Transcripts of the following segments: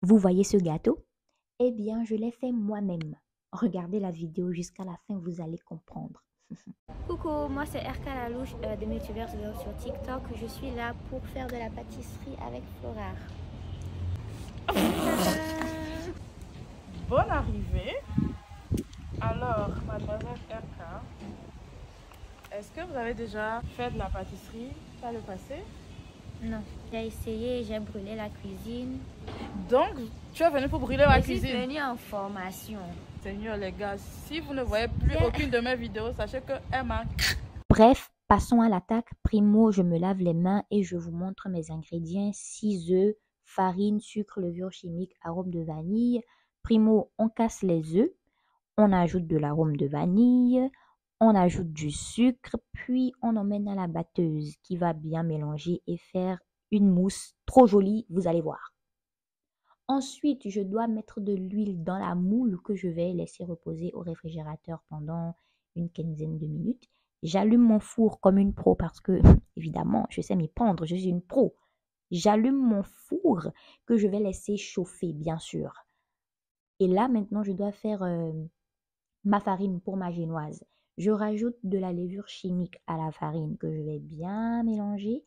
Vous voyez ce gâteau? Eh bien, je l'ai fait moi-même. Regardez la vidéo jusqu'à la fin, vous allez comprendre. Coucou, moi c'est RK Lalouche de Multiverse sur TikTok. Je suis là pour faire de la pâtisserie avec Florar. Bonne arrivée. Alors, mademoiselle RK, est-ce que vous avez déjà fait de la pâtisserie par le passé? Non, j'ai essayé, j'ai brûlé la cuisine. Donc, tu es venu pour brûler ma cuisine? Je suis venue en formation. Seigneur les gars, si vous ne voyez plus aucune de mes vidéos, sachez que Emma... Bref, passons à l'attaque. Primo, je me lave les mains et je vous montre mes ingrédients. 6 œufs, farine, sucre, levure chimique, arôme de vanille. Primo, on casse les œufs, on ajoute de l'arôme de vanille, on ajoute du sucre, puis on emmène à la batteuse qui va bien mélanger et faire une mousse trop jolie, vous allez voir. Ensuite, je dois mettre de l'huile dans la moule que je vais laisser reposer au réfrigérateur pendant une quinzaine de minutes. J'allume mon four comme une pro parce que, évidemment, je sais m'y prendre, je suis une pro. J'allume mon four que je vais laisser chauffer, bien sûr. Et là, maintenant, je dois faire ma farine pour ma génoise. Je rajoute de la levure chimique à la farine que je vais bien mélanger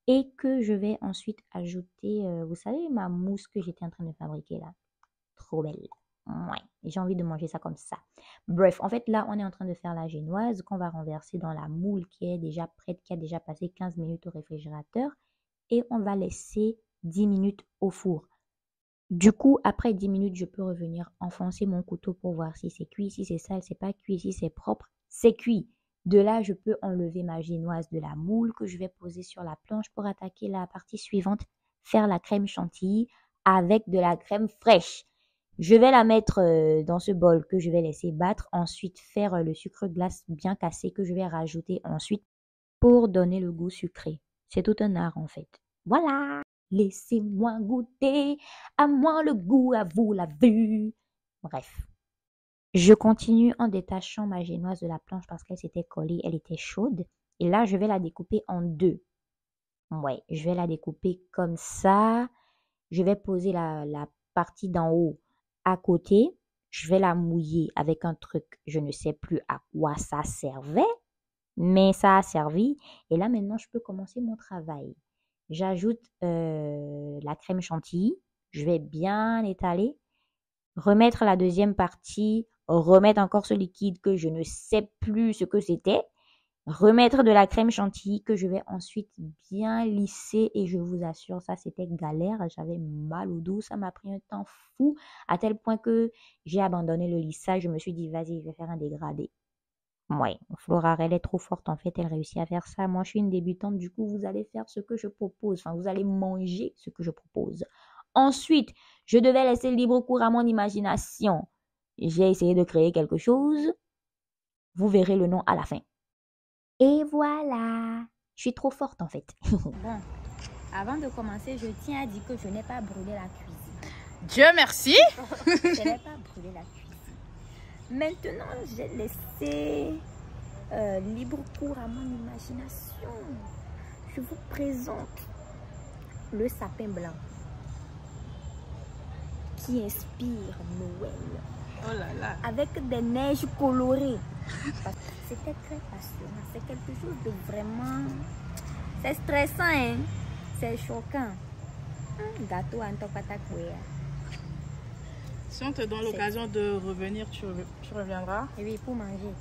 et que je vais ensuite ajouter, vous savez, ma mousse que j'étais en train de fabriquer là. Trop belle. Ouais, j'ai envie de manger ça comme ça. Bref, en fait, là, on est en train de faire la génoise qu'on va renverser dans la moule qui est déjà prête, qui a déjà passé 15 minutes au réfrigérateur et on va laisser 10 minutes au four. Du coup, après 10 minutes, je peux revenir enfoncer mon couteau pour voir si c'est cuit, si c'est sale, c'est pas cuit, si c'est propre, c'est cuit. De là, je peux enlever ma génoise de la moule que je vais poser sur la planche pour attaquer la partie suivante, faire la crème chantilly avec de la crème fraîche. Je vais la mettre dans ce bol que je vais laisser battre, ensuite faire le sucre glace bien cassé que je vais rajouter ensuite pour donner le goût sucré. C'est tout un art en fait. Voilà! Laissez-moi goûter, à moi le goût, à vous la vue. Bref. Je continue en détachant ma génoise de la planche parce qu'elle s'était collée, elle était chaude. Et là, je vais la découper en deux. Ouais, je vais la découper comme ça. Je vais poser la partie d'en haut à côté. Je vais la mouiller avec un truc, je ne sais plus à quoi ça servait, mais ça a servi. Et là, maintenant, je peux commencer mon travail. J'ajoute la crème chantilly. Je vais bien étaler. Remettre la deuxième partie. Remettre encore ce liquide que je ne sais plus ce que c'était. Remettre de la crème chantilly que je vais ensuite bien lisser. Et je vous assure, ça c'était galère. J'avais mal au dos. Ça m'a pris un temps fou. À tel point que j'ai abandonné le lissage. Je me suis dit, vas-y, je vais faire un dégradé. Ouais, Flora, elle est trop forte en fait, elle réussit à faire ça. Moi, je suis une débutante, du coup, vous allez faire ce que je propose. Enfin, vous allez manger ce que je propose. Ensuite, je devais laisser libre cours à mon imagination. J'ai essayé de créer quelque chose. Vous verrez le nom à la fin. Et voilà. Je suis trop forte en fait. Bon, avant de commencer, je tiens à dire que je n'ai pas brûlé la cuisine. Dieu merci. Je n'ai pas brûlé la cuisine. Maintenant, j'ai laissé libre cours à mon imagination. Je vous présente le sapin blanc qui inspire Noël. Oh là là. Avec des neiges colorées. C'était très passionnant. C'est quelque chose de vraiment... C'est stressant, hein? C'est choquant. Un gâteau en topatakwea. Si on te donne l'occasion de revenir, tu reviendras? Et oui, pour manger.